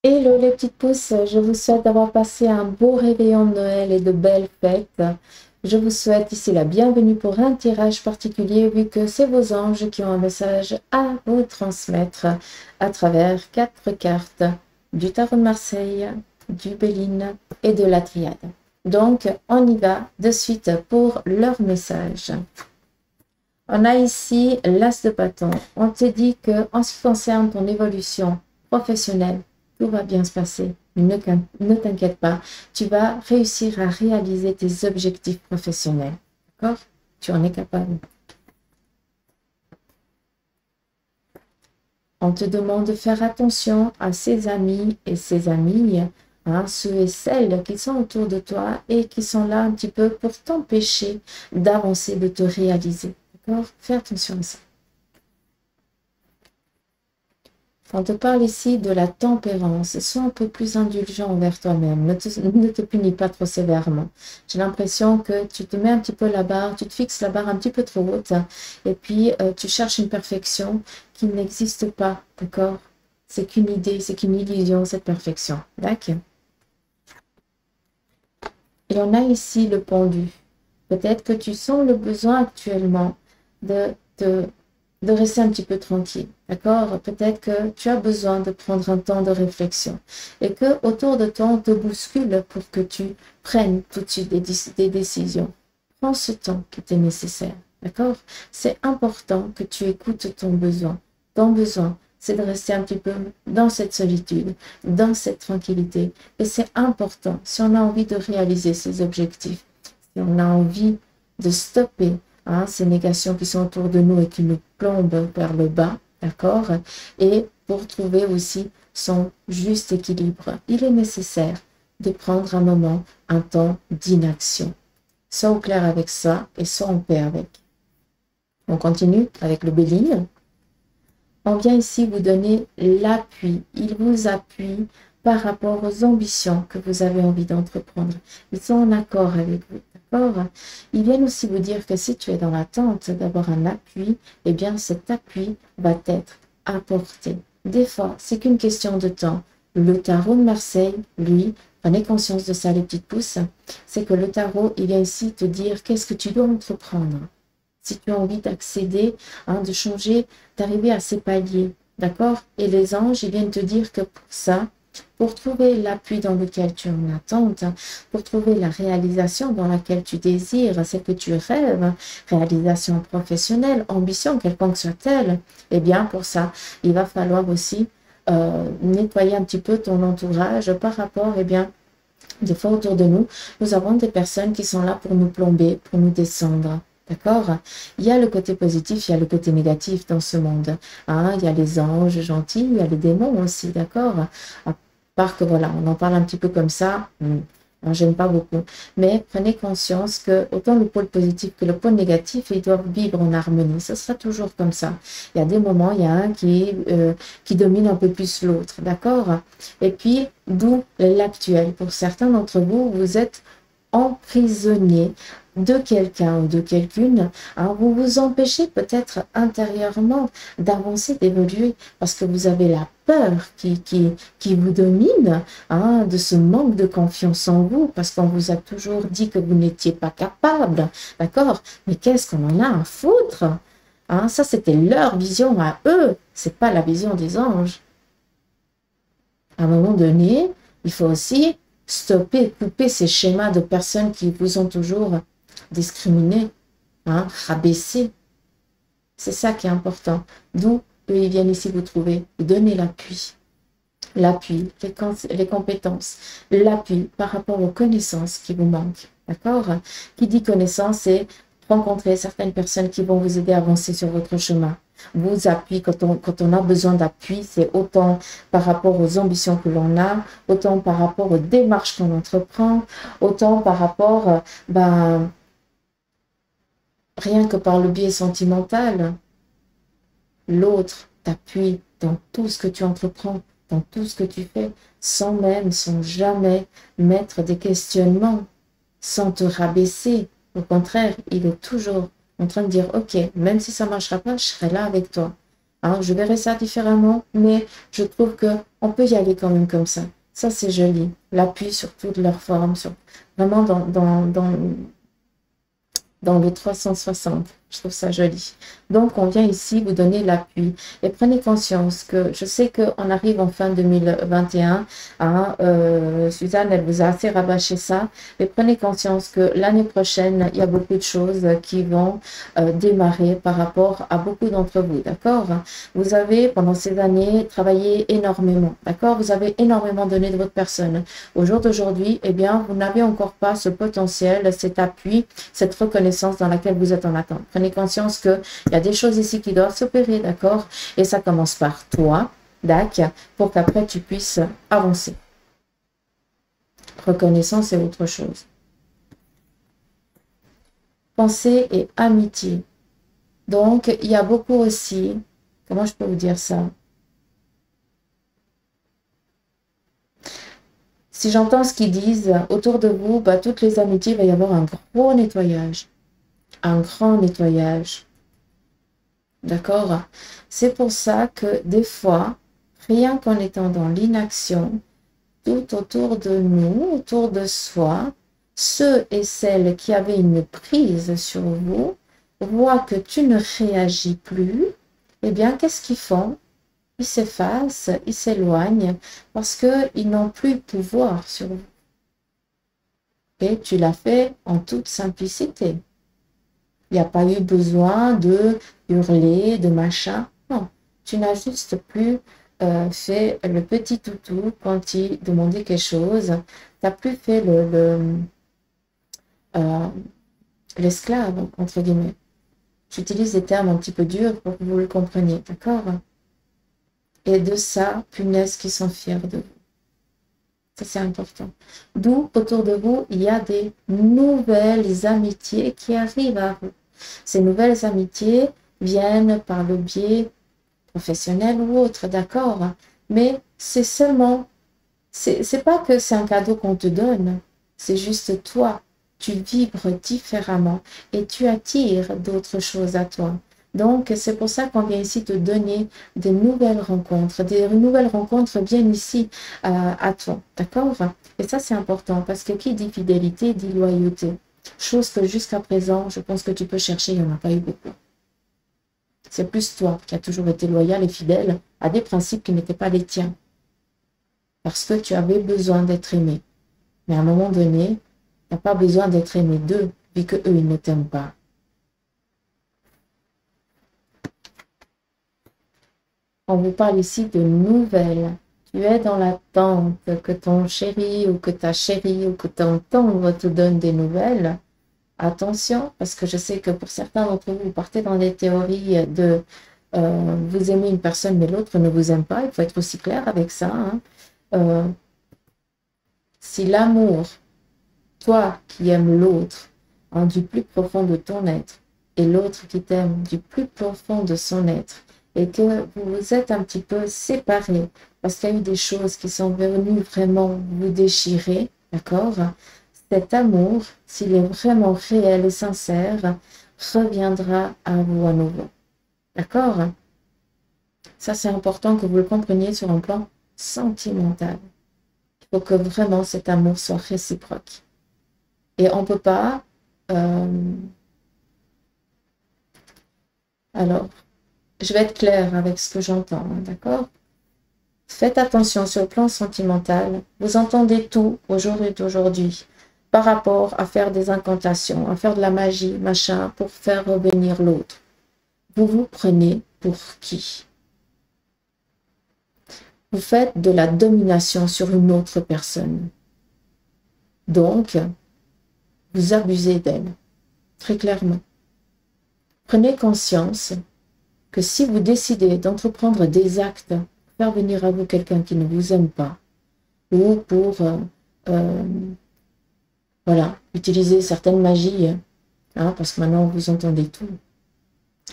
Hello les petites pousses, je vous souhaite d'avoir passé un beau réveillon de Noël et de belles fêtes. Je vous souhaite ici la bienvenue pour un tirage particulier vu que c'est vos anges qui ont un message à vous transmettre à travers 4 cartes du tarot de Marseille, du Béline et de la Triade. Donc on y va de suite pour leur message. On a ici l'As de bâton. On te dit que en ce qui concerne ton évolution professionnelle, tout va bien se passer. Ne t'inquiète pas. Tu vas réussir à réaliser tes objectifs professionnels. D'accord? Tu en es capable. On te demande de faire attention à ses amis et ses amies, hein, ceux et celles qui sont autour de toi et qui sont là un petit peu pour t'empêcher d'avancer, de te réaliser. D'accord? Fais attention à ça. On te parle ici de la tempérance. Sois un peu plus indulgent envers toi-même. Ne te punis pas trop sévèrement. J'ai l'impression que tu te mets un petit peu la barre, tu te fixes la barre un petit peu trop haute et puis tu cherches une perfection qui n'existe pas. D'accord? C'est qu'une idée, c'est qu'une illusion, cette perfection. D'accord? Et on a ici le pendu. Peut-être que tu sens le besoin actuellement de rester un petit peu tranquille, d'accord? Peut-être que tu as besoin de prendre un temps de réflexion et que autour de toi, on te bouscule pour que tu prennes tout de suite des décisions. Prends ce temps qui t'est nécessaire, d'accord? C'est important que tu écoutes ton besoin. Ton besoin, c'est de rester un petit peu dans cette solitude, dans cette tranquillité. Et c'est important, si on a envie de réaliser ses objectifs, si on a envie de stopper ces négations qui sont autour de nous et qui nous plombent vers le bas, d'accord? Et pour trouver aussi son juste équilibre, il est nécessaire de prendre un moment, un temps d'inaction. Sois au clair avec ça et sois en paix avec. On continue avec le Béline. On vient ici vous donner l'appui. Il vous appuie par rapport aux ambitions que vous avez envie d'entreprendre. Ils sont en accord avec vous. Ils viennent aussi vous dire que si tu es dans l'attente d'avoir un appui, eh bien cet appui va être apporté. Des fois, c'est qu'une question de temps. Le tarot de Marseille, lui, prenez conscience de ça les petites pousses, c'est que le tarot, il vient ici te dire qu'est-ce que tu dois entreprendre. Si tu as envie d'accéder, de changer, d'arriver à ces paliers, d'accord? Et les anges, ils viennent te dire que pour ça, pour trouver l'appui dans lequel tu es en attente, pour trouver la réalisation dans laquelle tu désires, celle que tu rêves, réalisation professionnelle, ambition, quelconque soit-elle, eh bien pour ça, il va falloir aussi nettoyer un petit peu ton entourage par rapport, eh bien, des fois autour de nous, nous avons des personnes qui sont là pour nous plomber, pour nous descendre. D'accord? Il y a le côté positif, il y a le côté négatif dans ce monde. Il y a les anges gentils, il y a les démons aussi, d'accord? À part que voilà, on en parle un petit peu comme ça. J'aime pas beaucoup. Mais prenez conscience que autant le pôle positif que le pôle négatif, ils doivent vivre en harmonie. Ce sera toujours comme ça. Il y a des moments, il y a un qui domine un peu plus l'autre, d'accord? Et puis, d'où l'actuel. Pour certains d'entre vous, vous êtes emprisonné de quelqu'un ou de quelqu'une, vous vous empêchez peut-être intérieurement d'avancer, d'évoluer, parce que vous avez la peur qui vous domine, de ce manque de confiance en vous, parce qu'on vous a toujours dit que vous n'étiez pas capable, d'accord? Mais qu'est-ce qu'on en a à foutre? Ça, c'était leur vision à eux, c'est pas la vision des anges. À un moment donné, il faut aussi stopper, couper ces schémas de personnes qui vous ont toujours discriminé, rabaissé. C'est ça qui est important. D'où eux, ils viennent ici vous trouver, vous donner l'appui. L'appui, les compétences, l'appui par rapport aux connaissances qui vous manquent. D'accord? Qui dit connaissance, c'est rencontrer certaines personnes qui vont vous aider à avancer sur votre chemin. Vous appuyez, quand on a besoin d'appui, c'est autant par rapport aux ambitions que l'on a, autant par rapport aux démarches qu'on entreprend, autant par rapport, rien que par le biais sentimental. L'autre t'appuie dans tout ce que tu entreprends, dans tout ce que tu fais, sans jamais mettre des questionnements, sans te rabaisser. Au contraire, il est toujours en train de dire, ok, même si ça ne marchera pas, je serai là avec toi. Hein, je verrai ça différemment, mais je trouve que on peut y aller quand même comme ça. Ça, c'est joli. L'appui sur toutes leurs formes, vraiment dans le 360. Je trouve ça joli. Donc, on vient ici vous donner l'appui. Et prenez conscience que je sais qu'on arrive en fin 2021. Hein, Suzanne, elle vous a assez rabâché ça. Mais prenez conscience que l'année prochaine, il y a beaucoup de choses qui vont démarrer par rapport à beaucoup d'entre vous. D'accord? Vous avez, pendant ces années, travaillé énormément. D'accord? Vous avez énormément donné de votre personne. Au jour d'aujourd'hui, eh bien, vous n'avez encore pas ce potentiel, cet appui, cette reconnaissance dans laquelle vous êtes en attente. Prenez conscience qu'il y a des choses ici qui doivent s'opérer, d'accord? Et ça commence par toi, d'accord, pour qu'après tu puisses avancer. Reconnaissance, c'est autre chose. Pensée et amitié. Donc, il y a beaucoup aussi, comment je peux vous dire ça? Si j'entends ce qu'ils disent autour de vous, bah, toutes les amitiés, il va y avoir un gros nettoyage. Un grand nettoyage. D'accord? C'est pour ça que des fois, rien qu'en étant dans l'inaction, tout autour de nous, autour de soi, ceux et celles qui avaient une prise sur vous, voient que tu ne réagis plus, eh bien, qu'est-ce qu'ils font? Ils s'effacent, ils s'éloignent, parce qu'ils n'ont plus de pouvoir sur vous. Et tu l'as fait en toute simplicité. Il n'y a pas eu besoin de hurler, de machin. Non, tu n'as juste plus fait le petit toutou quand il demandait quelque chose. Tu n'as plus fait l'esclave, entre guillemets. J'utilise des termes un petit peu durs pour que vous le compreniez, d'accord? Et de ça, punaise, qui sont fiers de vous. Ça, c'est important. D'où, autour de vous, il y a des nouvelles amitiés qui arrivent à vous. Ces nouvelles amitiés viennent par le biais professionnel ou autre, d'accord? Mais c'est seulement, c'est pas que c'est un cadeau qu'on te donne, c'est juste toi, tu vibres différemment et tu attires d'autres choses à toi. Donc, c'est pour ça qu'on vient ici te donner des nouvelles rencontres. Des nouvelles rencontres viennent ici à toi, d'accord? Et ça, c'est important parce que qui dit fidélité dit loyauté. Chose que jusqu'à présent, je pense que tu peux chercher, il n'y en a pas eu beaucoup. C'est plus toi qui as toujours été loyal et fidèle à des principes qui n'étaient pas les tiens. Parce que tu avais besoin d'être aimé. Mais à un moment donné, tu n'as pas besoin d'être aimé d'eux, vu qu'eux, ils ne t'aiment pas. On vous parle ici de nouvelles. Tu es dans l'attente que ton chéri ou que ta chérie ou que ton tendre te donne des nouvelles. Attention, parce que je sais que pour certains d'entre vous, vous partez dans des théories de vous aimez une personne mais l'autre ne vous aime pas. Il faut être aussi clair avec ça. Hein. Si l'amour, toi qui aimes l'autre, hein, du plus profond de ton être, et l'autre qui t'aime du plus profond de son être, et que vous vous êtes un petit peu séparés, parce qu'il y a eu des choses qui sont venues vraiment vous déchirer, d'accord? Cet amour, s'il est vraiment réel et sincère, reviendra à vous à nouveau. D'accord? Ça, c'est important que vous le compreniez sur un plan sentimental. Il faut que vraiment cet amour soit réciproque. Et on ne peut pas... Alors, je vais être claire avec ce que j'entends, hein, d'accord? Faites attention sur le plan sentimental. Vous entendez tout au jour d'aujourd'hui par rapport à faire des incantations, à faire de la magie, machin, pour faire revenir l'autre. Vous vous prenez pour qui? Vous faites de la domination sur une autre personne. Donc, vous abusez d'elle, très clairement. Prenez conscience que si vous décidez d'entreprendre des actes pour faire venir à vous quelqu'un qui ne vous aime pas, ou pour voilà, utiliser certaines magies, hein, parce que maintenant vous entendez tout,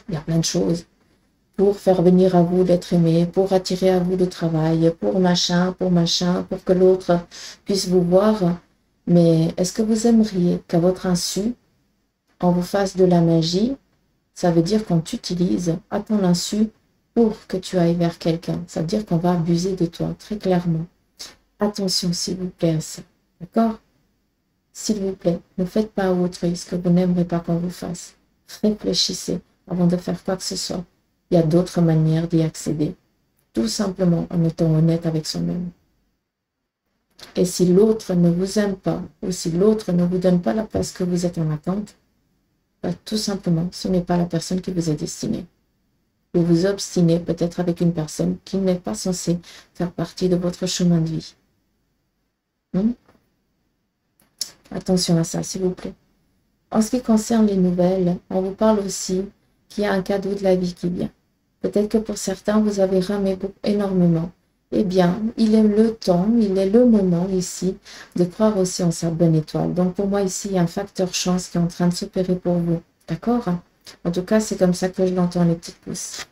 il y a plein de choses, pour faire venir à vous l'être aimé, pour attirer à vous le travail, pour machin, pour que l'autre puisse vous voir. Mais est-ce que vous aimeriez qu'à votre insu, on vous fasse de la magie? Ça veut dire qu'on t'utilise à ton insu pour que tu ailles vers quelqu'un. Ça veut dire qu'on va abuser de toi, très clairement. Attention, s'il vous plaît, à ça. D'accord? S'il vous plaît, ne faites pas à autrui ce que vous n'aimerez pas qu'on vous fasse. Réfléchissez avant de faire quoi que ce soit. Il y a d'autres manières d'y accéder. Tout simplement en étant honnête avec soi-même. Et si l'autre ne vous aime pas, ou si l'autre ne vous donne pas la place que vous êtes en attente, bah, tout simplement, ce n'est pas la personne qui vous est destinée. Vous vous obstinez peut-être avec une personne qui n'est pas censée faire partie de votre chemin de vie. Attention à ça, s'il vous plaît. En ce qui concerne les nouvelles, on vous parle aussi qu'il y a un cadeau de la vie qui vient. Peut-être que pour certains, vous avez ramé énormément. Eh bien, il est le temps, il est le moment ici de croire aussi en sa bonne étoile. Donc pour moi ici, il y a un facteur chance qui est en train de s'opérer pour vous. D'accord? En tout cas, c'est comme ça que je l'entends, les petites pousses.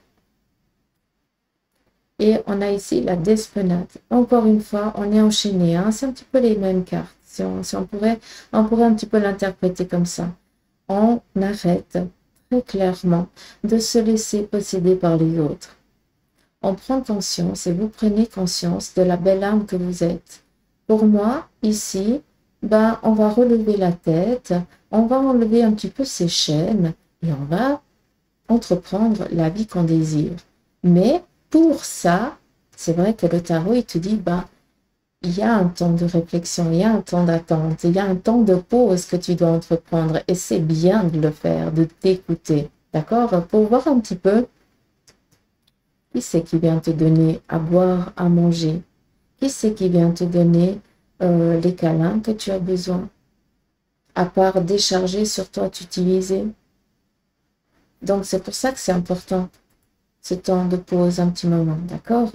Et on a ici la Despenade. Encore une fois, on est enchaîné. Hein? C'est un petit peu les mêmes cartes. Si on pourrait un petit peu l'interpréter comme ça. On arrête très clairement de se laisser posséder par les autres. On prend conscience et vous prenez conscience de la belle âme que vous êtes. Pour moi, ici, ben, on va relever la tête, on va enlever un petit peu ses chaînes et on va entreprendre la vie qu'on désire. Mais pour ça, c'est vrai que le tarot, il te dit, ben, il y a un temps de réflexion, il y a un temps d'attente, il y a un temps de pause que tu dois entreprendre et c'est bien de le faire, de t'écouter, d'accord? Pour voir un petit peu qui c'est qui vient te donner à boire, à manger, qui c'est qui vient te donner les câlins que tu as besoin, à part décharger sur toi, t'utiliser. Donc c'est pour ça que c'est important, ce temps de pause un petit moment, d'accord?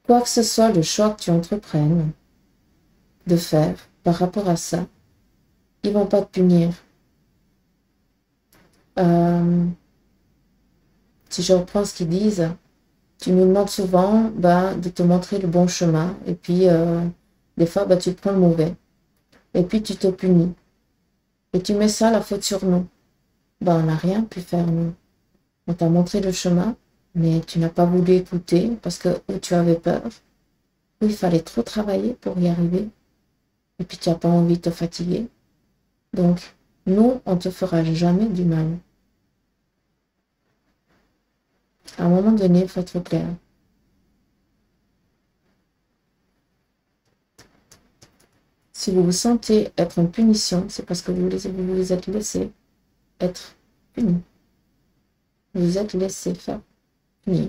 Quoi que ce soit le choix que tu entreprennes de faire par rapport à ça, ils vont pas te punir. Si je reprends ce qu'ils disent, tu me demandes souvent de te montrer le bon chemin et puis des fois tu prends le mauvais et puis tu te punis et tu mets ça la faute sur nous. On n'a rien pu faire nous. On t'a montré le chemin mais tu n'as pas voulu écouter parce que ou tu avais peur ou il fallait trop travailler pour y arriver et puis tu n'as pas envie de te fatiguer. Donc nous on te fera jamais du mal. À un moment donné, il faut être clair. Si vous vous sentez être en punition, c'est parce que vous vous êtes laissé être puni. Vous vous êtes laissé faire punir.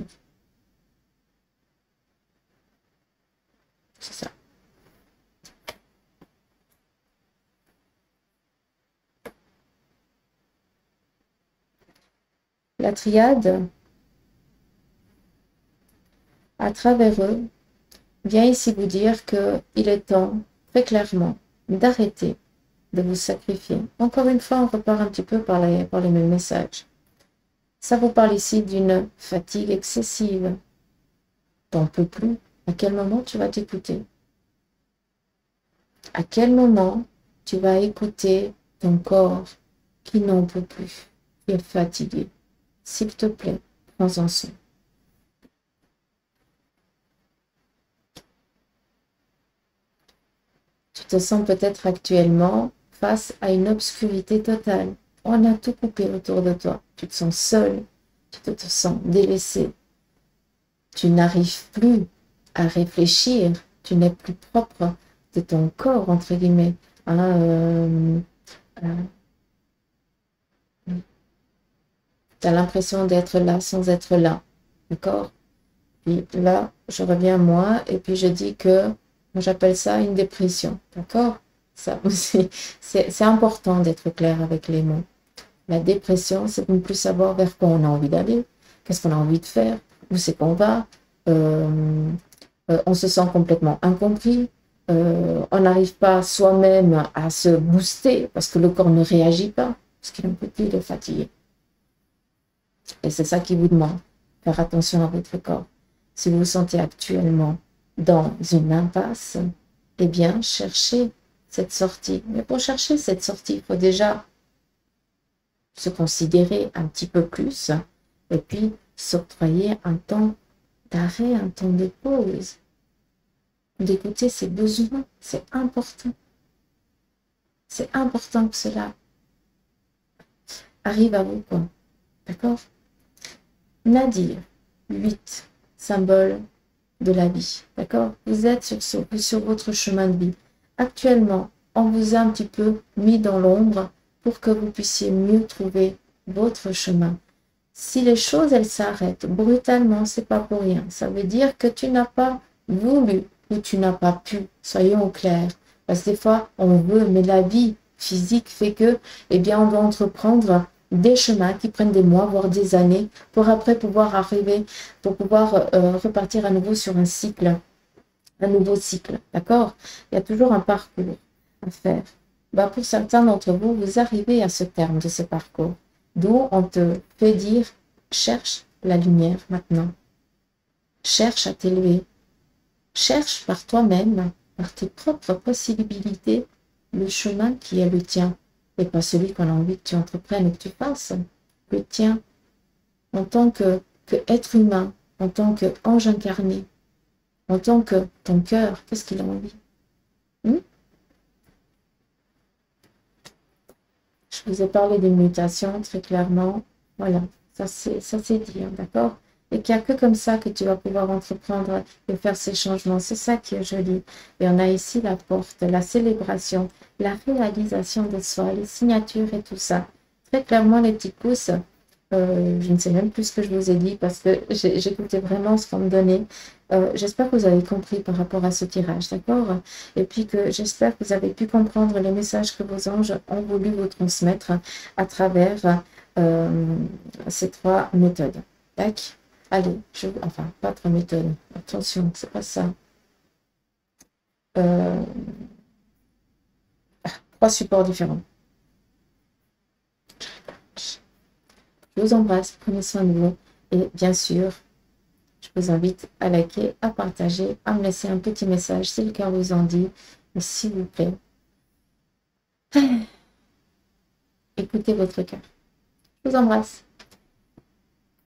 C'est ça. La triade, à travers eux, vient ici vous dire qu'il est temps, très clairement, d'arrêter de vous sacrifier. Encore une fois, on repart un petit peu par les mêmes messages. Ça vous parle ici d'une fatigue excessive. T'en peux plus. À quel moment tu vas t'écouter? À quel moment tu vas écouter ton corps qui n'en peut plus, qui est fatigué? S'il te plaît, prends-en soin. Tu te sens peut-être actuellement face à une obscurité totale. On a tout coupé autour de toi. Tu te sens seul, tu te sens délaissé. Tu n'arrives plus à réfléchir, tu n'es plus propre de ton corps, entre guillemets. Tu as l'impression d'être là sans être là. D'accord? Et là, je reviens à moi et puis je dis que j'appelle ça une dépression. D'accord? Ça aussi, c'est important d'être clair avec les mots. La dépression, c'est de ne plus savoir vers quoi on a envie d'aller, qu'est-ce qu'on a envie de faire, où c'est qu'on va. On se sent complètement incompris. On n'arrive pas soi-même à se booster parce que le corps ne réagit pas, parce qu'il est un peu plus, il est fatigué. Et c'est ça qui vous demande. Faire attention à votre corps. Si vous vous sentez actuellement dans une impasse, eh bien, cherchez cette sortie. Mais pour chercher cette sortie, il faut déjà se considérer un petit peu plus et puis s'octroyer un temps d'arrêt, un temps de pause, d'écouter ses besoins. C'est important. C'est important que cela arrive à vous, quoi. D'accord? Nadir, 8, symbole de la vie. D'accord? Vous êtes sur votre chemin de vie. Actuellement, on vous a un petit peu mis dans l'ombre pour que vous puissiez mieux trouver votre chemin. Si les choses, elles s'arrêtent brutalement, c'est pas pour rien. Ça veut dire que tu n'as pas voulu ou tu n'as pas pu. Soyons au clair. Parce que des fois, on veut, mais la vie physique fait que, eh bien, on doit entreprendre des chemins qui prennent des mois, voire des années, pour après pouvoir arriver, pour pouvoir repartir à nouveau sur un nouveau cycle. D'accord? Il y a toujours un parcours à faire. Bah, pour certains d'entre vous, vous arrivez à ce terme de ce parcours. D'où on te fait dire, cherche la lumière maintenant. Cherche à t'élever. Cherche par toi-même, par tes propres possibilités, le chemin qui est le tien. Et pas celui qu'on a envie que tu entreprennes et que tu fasses. Le tien, en tant que être humain, en tant qu'ange incarné, en tant que ton cœur, qu'est-ce qu'il a envie? Je vous ai parlé des mutations très clairement. Voilà, ça c'est dit, hein, d'accord? Et qu'il n'y a que comme ça que tu vas pouvoir entreprendre et faire ces changements. C'est ça qui est joli. Et on a ici la porte, la célébration, la réalisation de soi, les signatures et tout ça. Très clairement, les petits pouces, je ne sais même plus ce que je vous ai dit parce que j'écoutais vraiment ce qu'on me donnait. J'espère que vous avez compris par rapport à ce tirage, d'accord? Et puis que j'espère que vous avez pu comprendre les messages que vos anges ont voulu vous transmettre à travers ces 3 méthodes. Tac. Allez, enfin, pas 3 méthodes. Attention, c'est pas ça. 3 supports différents. Je vous embrasse, prenez soin de vous. Et bien sûr, je vous invite à liker, à partager, à me laisser un petit message si le cœur vous en dit. Mais s'il vous plaît, écoutez votre cœur. Je vous embrasse.